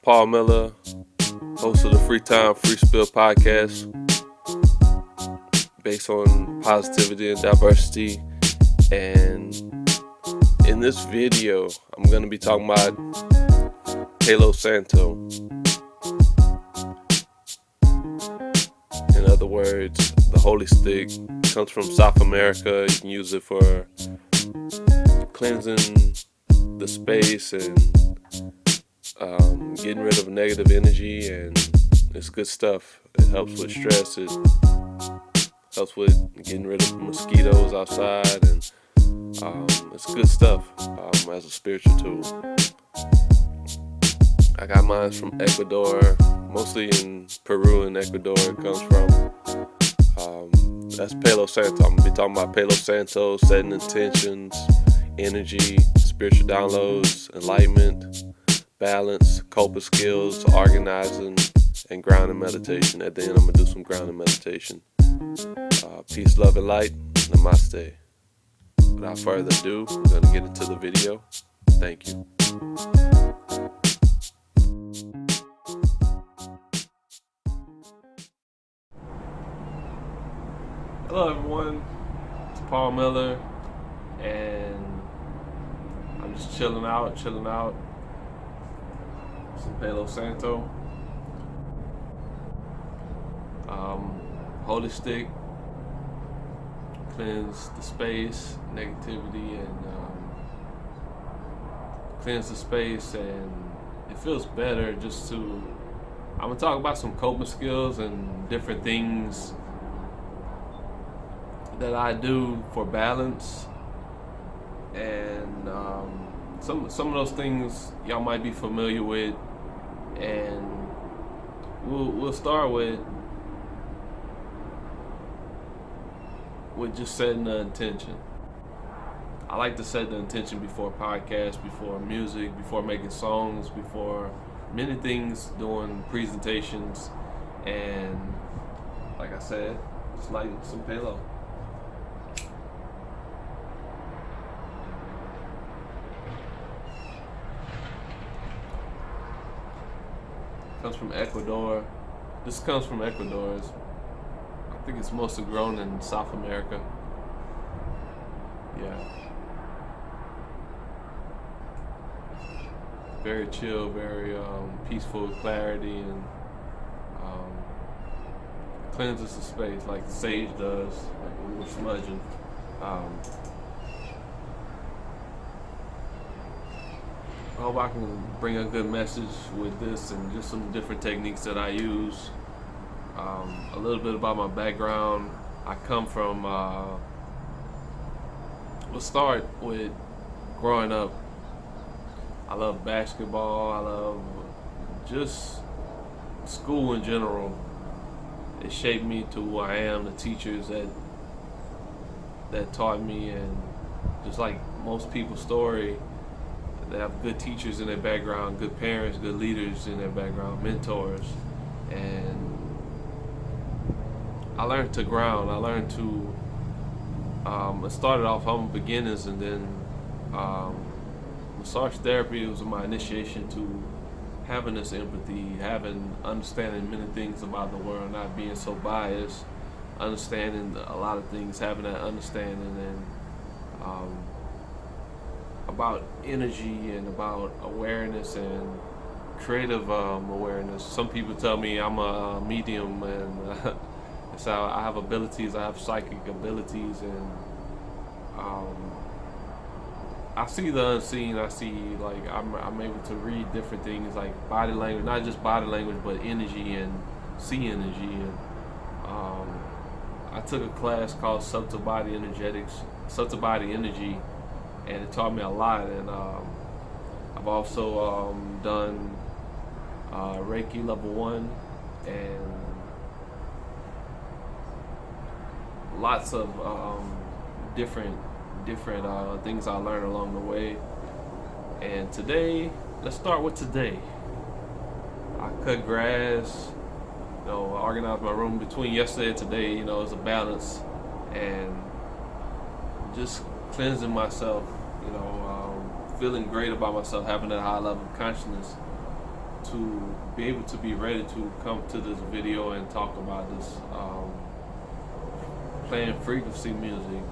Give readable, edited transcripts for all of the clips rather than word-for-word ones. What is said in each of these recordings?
Paul Miller, host of the Free Time Free Spill podcast, based on positivity and diversity. And in this video, I'm going to be talking about Palo Santo. In other words, the holy stick comes from South America. You can use it for cleansing the space and getting rid of negative energy, and it's good stuff. It helps with stress. It helps with getting rid of mosquitoes outside, and it's good stuff as a spiritual tool. I got mine from Ecuador, mostly in Peru and Ecuador it comes from. That's Palo Santo. I'm going to be talking about Palo Santo, setting intentions, energy, spiritual downloads, enlightenment, balance, coping skills, organizing, and grounding meditation. At the end, I'm going to do some grounding meditation. Peace, love, and light. Namaste. Without further ado, we're going to get into the video. Thank you. Hello everyone, it's Paul Miller, and I'm just chilling out. Some Palo Santo. Holy stick, cleanse the space, negativity, and cleanse the space, and it feels better just to, I'm gonna talk about some coping skills and different things that I do for balance, and some of those things y'all might be familiar with, and we'll start with just setting the intention. I like to set the intention before podcasts, before music, before making songs, before many things, doing presentations, and like I said, just like some Palo. Comes from Ecuador. This comes from Ecuador. I think it's mostly grown in South America. Yeah. Very chill, very peaceful, clarity, and cleanses the space like sage does, like when we're smudging. I hope I can bring a good message with this and just some different techniques that I use. A little bit about my background. I come from, we'll start with growing up. I love basketball. I love just school in general. It shaped me to who I am, the teachers that taught me, and just like most people's story, they have good teachers in their background, good parents, good leaders in their background, mentors. And I learned to ground. I learned to, it started off humble beginnings, and then massage therapy was my initiation to having this empathy, understanding many things about the world, not being so biased, understanding a lot of things, having that understanding, and about energy and about awareness and creative awareness. Some people tell me I'm a medium, and so I have abilities. I have psychic abilities, and I see the unseen. I see, like, I'm able to read different things, like body language, not just body language, but energy, and see energy. And I took a class called Subtle Body Energy, and it taught me a lot. And I've also done Reiki level 1, and lots of different things I learned along the way. And today, let's start with today. I cut grass, I organized my room between yesterday and today. It's a balance, and just cleansing myself, feeling great about myself, having that high level of consciousness. to be able to be ready to come to this video and talk about this, playing frequency music,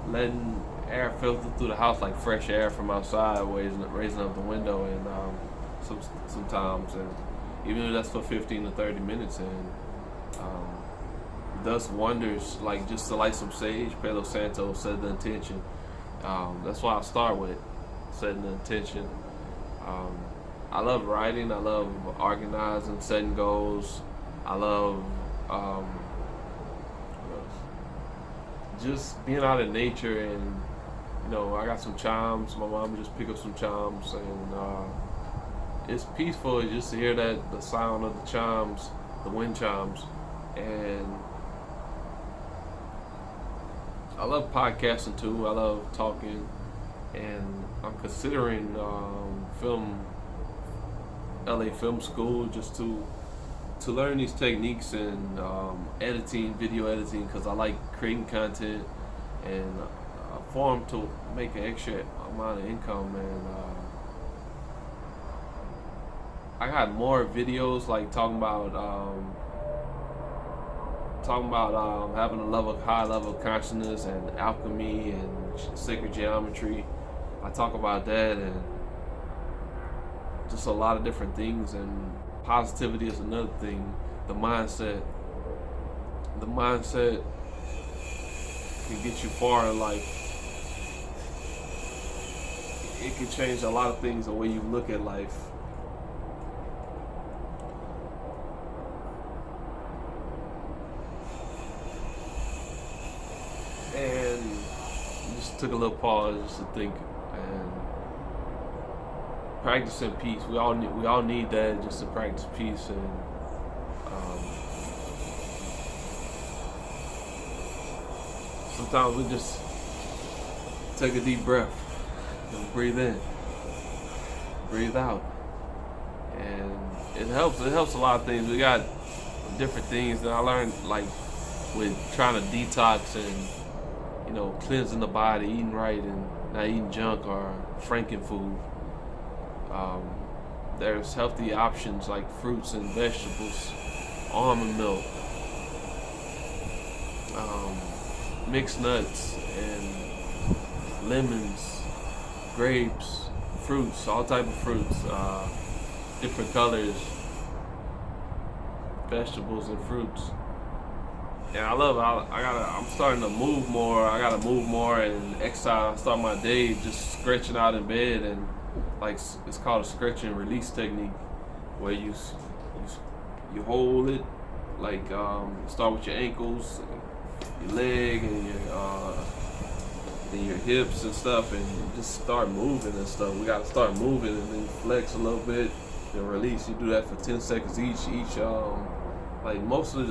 letting air filter through the house like fresh air from outside, raising up the window, and sometimes, and even if that's for 15 to 30 minutes, and does wonders, like just to light some sage. Palo Santo, set the intention. That's why I start with setting the intention. I love writing. I love organizing, setting goals. I love just being out in nature, and I got some chimes. My mom just picked up some chimes, and it's peaceful just to hear the sound of the chimes, the wind chimes, and I love podcasting too. I love talking, and I'm considering LA Film School, just to learn these techniques and editing, video editing, because I like creating content and a form to make an extra amount of income. And I got more videos like talking about having a high level of consciousness and alchemy and sacred geometry. I talk about that, and just a lot of different things. And positivity is another thing. The mindset can get you far in life. It can change a lot of things, the way you look at life. And just took a little pause just to think, and practicing peace. We all need that, just to practice peace. And sometimes we just take a deep breath and breathe in, breathe out, and it helps. It helps a lot of things. We got different things that I learned, like with trying to detox and cleansing the body, eating right, and not eating junk or franken food. There's healthy options like fruits and vegetables, almond milk, mixed nuts, and lemons, grapes, fruits, all type of fruits, different colors, vegetables and fruits. And I'm starting to move more. I gotta move more and exercise. I start my day just stretching out in bed, and it's called a stretch and release technique, where you hold it, start with your ankles, your leg, and your hips and stuff, and you just start moving and stuff. We gotta start moving, and then flex a little bit, then release. You do that for 10 seconds each. Most of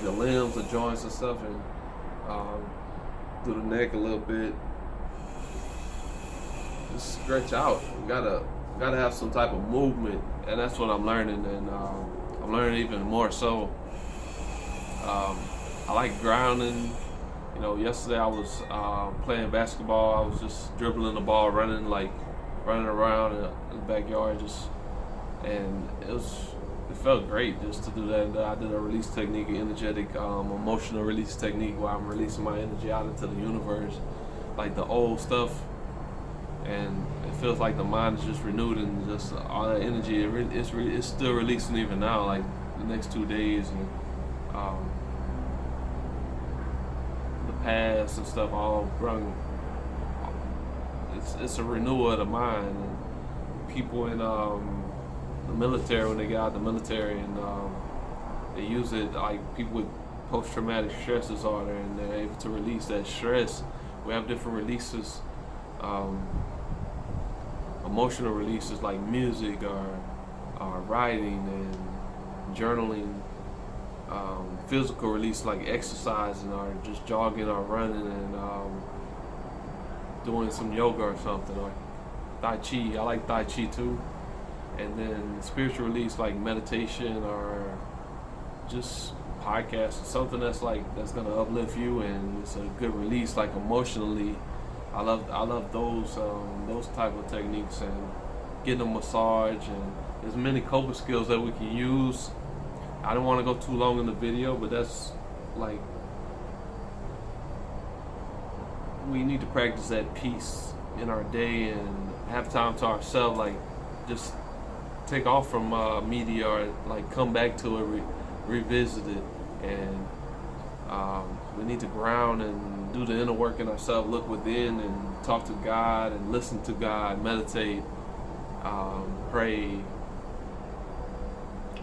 the limbs, the joints and stuff, and through the neck a little bit. Just stretch out. We gotta have some type of movement, and that's what I'm learning, and I'm learning even more so. I like grounding. Yesterday I was playing basketball. I was just dribbling the ball, running around in the backyard, and it felt great just to do that. And I did a release technique, an energetic, emotional release technique, where I'm releasing my energy out into the universe, like the old stuff. And it feels like the mind is just renewed, and just all that energy, it's still releasing even now, like the next 2 days. And the past and stuff all brung, it's a renewal of the mind. And people in the military, when they get out of the military, and they use it, like people with post-traumatic stress disorder, and they're able to release that stress. We have different releases, emotional releases like music, or writing and journaling, physical release like exercising, or just jogging or running, and doing some yoga or something, or Tai Chi. I like Tai Chi too. And then spiritual release like meditation, or just podcast, something that's gonna uplift you, and it's a good release, like emotionally. I love those type of techniques, and getting a massage, and there's many coping skills that we can use. I don't want to go too long in the video, but that's like, we need to practice that peace in our day and have time to ourselves. Like, just take off from media, or like come back to it, revisit it, and we need to ground and do the inner work in ourselves, look within and talk to God and listen to God, meditate, pray,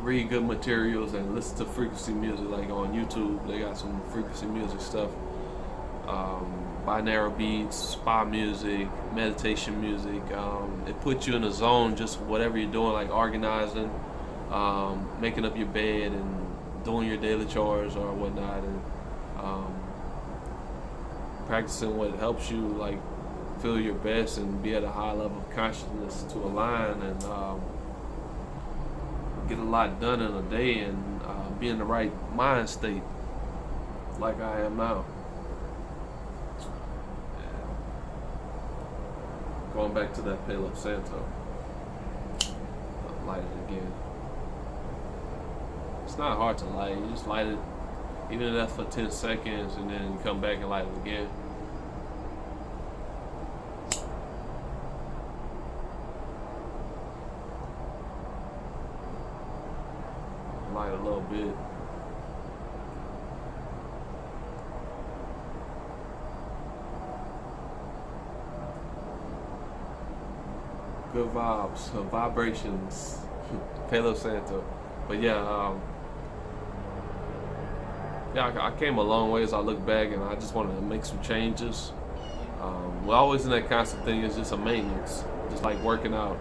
read good materials, and listen to frequency music. Like on YouTube, they got some frequency music stuff, binaural beats, spa music, meditation music. It puts you in a zone, just whatever you're doing, like organizing, making up your bed, and doing your daily chores or whatnot, and practicing what helps you like feel your best and be at a high level of consciousness to align and get a lot done in a day, and be in the right mind state like I am now. Going back to that Palo Santo, light it again. It's not hard to light. You just light it, even if that's for 10 seconds, and then you come back and light it again. Light a little bit. Good vibes, vibrations, Palo Santo. But yeah, I came a long way as I look back, and I just wanted to make some changes. We're always in that constant thing. It's just a maintenance, just like working out.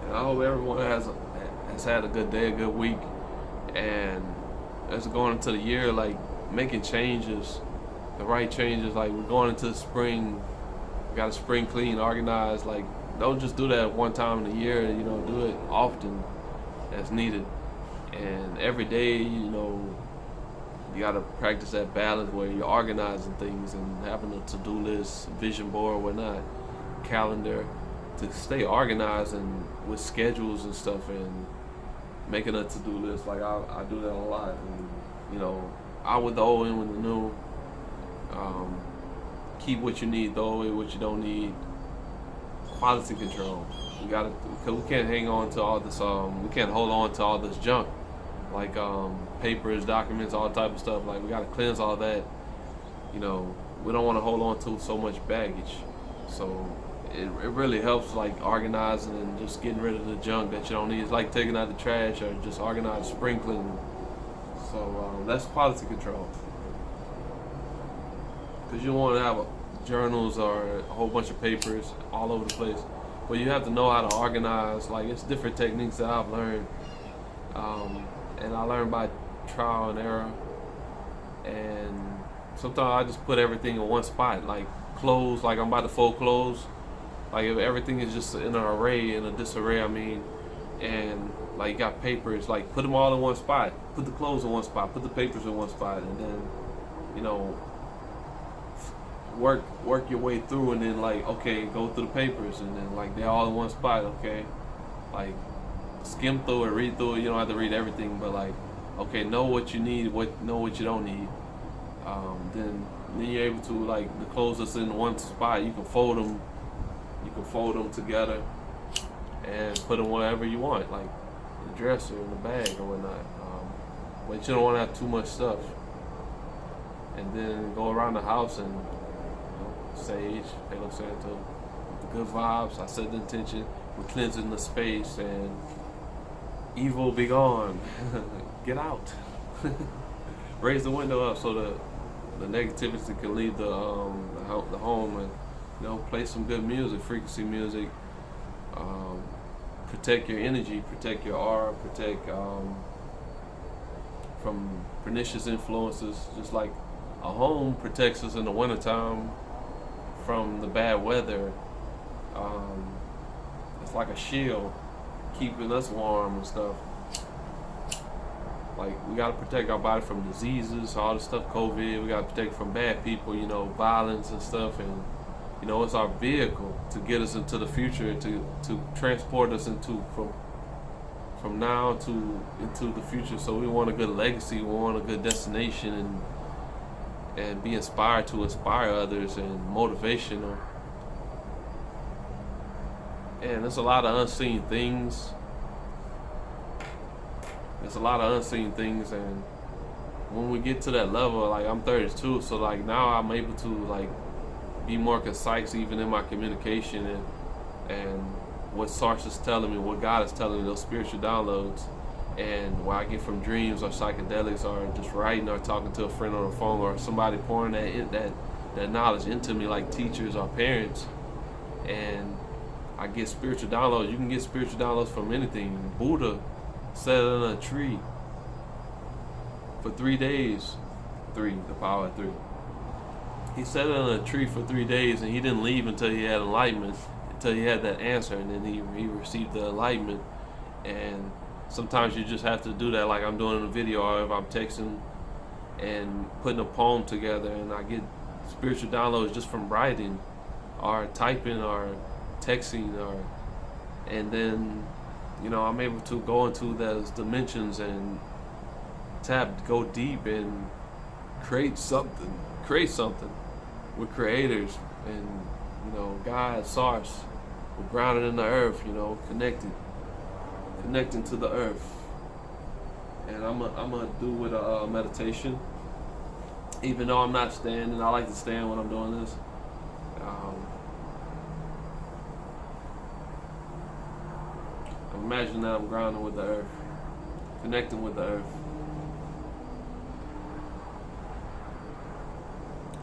And I hope everyone has had a good day, a good week, and as we're going into the year, like making changes, the right changes. Like we're going into the spring, we got a spring clean, organized. Like, don't just do that one time in the year. Do it often as needed, and every day. You got to practice that balance where you're organizing things and having a to-do list, vision board, whatnot, calendar, to stay organized and with schedules and stuff, and making a to-do list. Like I do that a lot, and out with the old, in with the new. Keep what you need, throw away what you don't need. Quality control. Because we can't hang on to all this. We can't hold on to all this junk, like papers, documents, all type of stuff. Like, we gotta cleanse all that. We don't want to hold on to so much baggage. So it really helps, like organizing and just getting rid of the junk that you don't need. It's like taking out the trash, or just organized spring cleaning. So that's quality control. Because you don't want to have journals or a whole bunch of papers all over the place. But you have to know how to organize. Like, it's different techniques that I've learned. And I learned by trial and error. And sometimes I just put everything in one spot. Like clothes, like I'm about to fold clothes. Like, if everything is just in an array, in a disarray, and like you got papers, like put them all in one spot. Put the clothes in one spot, put the papers in one spot, and then, work your way through, and then like, okay, go through the papers, and then like they're all in one spot, okay? Like, skim through it, read through it. You don't have to read everything, but like, okay, know what you need, know what you don't need. Then you're able to, like, the clothes that's in one spot, you can fold them. You can fold them together and put them wherever you want, like in the dresser, in the bag, or whatnot. But you don't want to have too much stuff. And then go around the house and sage, Palo Santo, the good vibes. I set the intention. We're cleansing the space, and evil be gone. Get out. Raise the window up so the negativity can leave the home, and play some good music, frequency music. Protect your energy, protect your aura, protect from pernicious influences. Just like a home protects us in the wintertime from the bad weather. It's like a shield keeping us warm and stuff. Like, we gotta protect our body from diseases, all this stuff, COVID. We gotta protect it from bad people, violence and stuff. And it's our vehicle to get us into the future, to transport us from now into the future. So we want a good legacy. We want a good destination, and be inspired to inspire others, and motivational. And there's a lot of unseen things. And when we get to that level, like, I'm 32, so like now I'm able to like be more concise even in my communication, and what source is telling me, what God is telling me, those spiritual downloads, and what I get from dreams or psychedelics or just writing or talking to a friend on the phone or somebody pouring that knowledge into me, like teachers or parents, and I get spiritual downloads. You can get spiritual downloads from anything. Buddha sat on a tree for 3 days. The power of 3. He sat on a tree for 3 days, and he didn't leave until he had enlightenment, until he had that answer, and then he received the enlightenment. And sometimes you just have to do that, like I'm doing in a video, or if I'm texting and putting a poem together, and I get spiritual downloads just from writing or typing or texting, and then I'm able to go into those dimensions and go deep and create something with creators, and God, source. We're grounded in the earth, connecting to the earth. And I'm gonna do with a meditation, even though I'm not standing. I like to stand when I'm doing this. Imagine that I'm grounded with the earth, connecting with the earth.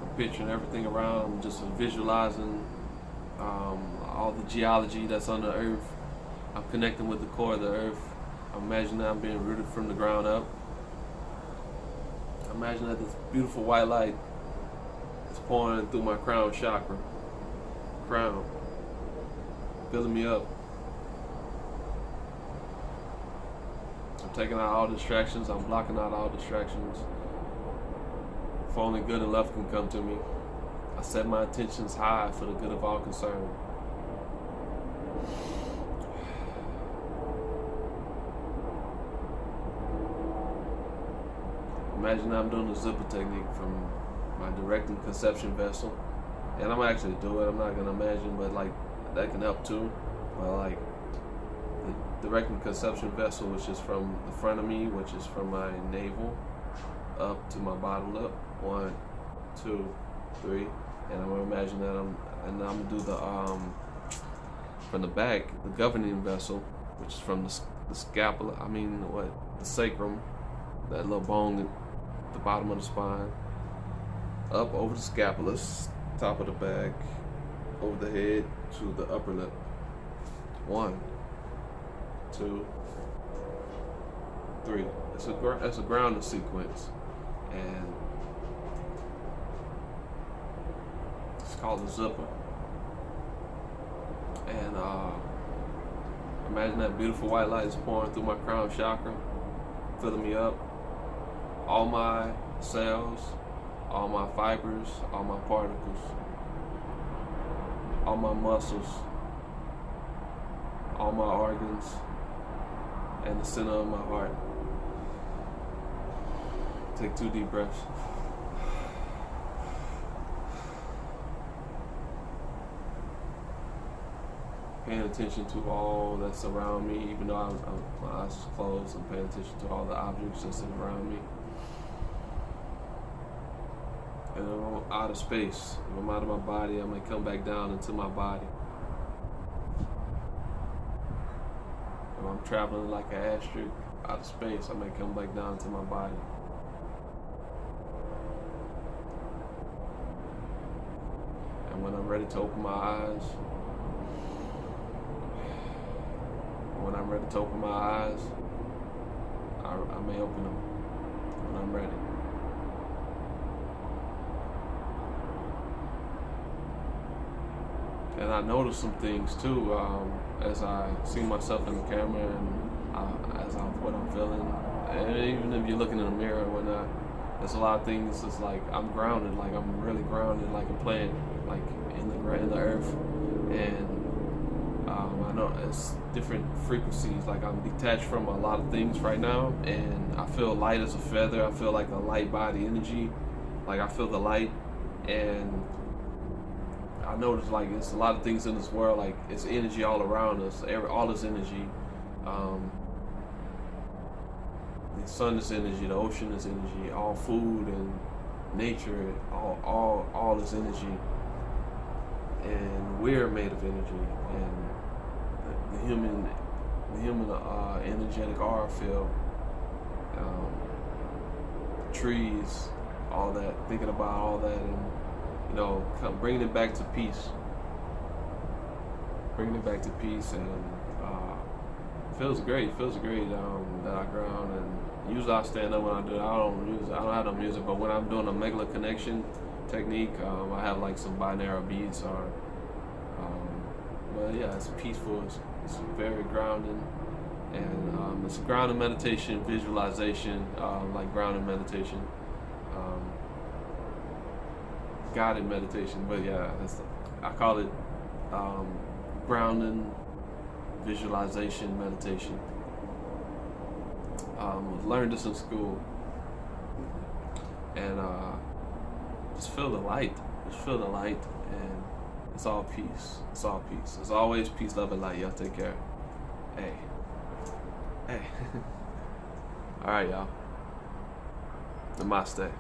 I'm picturing everything around. I'm just visualizing all the geology that's on the earth. I'm connecting with the core of the earth. I imagine that I'm being rooted from the ground up. I imagine that this beautiful white light is pouring through my crown chakra. Filling me up. I'm taking out all distractions. I'm blocking out all distractions. If only good and love can come to me. I set my intentions high for the good of all concerned. Imagine I'm doing the zipper technique from my directing conception vessel. And I'm actually do it. I'm not gonna imagine, but like that can help too. But like the directing conception vessel, which is from the front of me, which is from my navel up to my bottom lip. 1, 2, 3. And I'm gonna imagine that I'm gonna do the from the back, the governing vessel, which is from the scapula. The sacrum, that little bone at the bottom of the spine, up over the scapula, top of the back, over the head to the upper lip. 1, 2, 3. It's a grounding sequence, and it's called a zipper. And imagine that beautiful white light is pouring through my crown chakra, filling me up. All my cells, all my fibers, all my particles, all my muscles, all my organs, and the center of my heart. Take 2 deep breaths. Paying attention to all that's around me, even though my eyes are closed. I'm paying attention to all the objects that's around me. And I'm out of space. If I'm out of my body, I may come back down into my body. If I'm traveling like an asterisk out of space, I may come back down into my body. And when I'm ready to open my eyes, I may open them when I'm ready. And I noticed some things too as I see myself in the camera, and as what I'm feeling. And even if you're looking in the mirror or whatnot, there's a lot of things. It's like I'm grounded, like I'm really grounded, like a plant, like in the earth, and I know it's different frequencies. Like I'm detached from a lot of things right now, and I feel light as a feather. I feel like a light body energy. Like I feel the light, and I notice like it's a lot of things in this world. Like it's energy all around us. All is energy. Um, the sun is energy. The ocean is energy. All food and nature, all is energy, and we're made of energy. And the human energetic aura field, trees, all that. Thinking about all that, and bringing it back to peace. Bringing it back to peace, and feels great. Feels great that I ground, and usually I stand up when I do it. I don't have no music, but when I'm doing a megala connection technique, I have like some binaural beats or. But yeah, it's peaceful. It's very grounding, and it's a grounding meditation, visualization, like grounding meditation, guided meditation. But yeah, I call it grounding visualization meditation. Learned this in school, and just feel the light. Just feel the light, and it's all peace. It's all peace. It's always peace, love, and light. Y'all take care. Hey. Hey. All right, y'all. Namaste.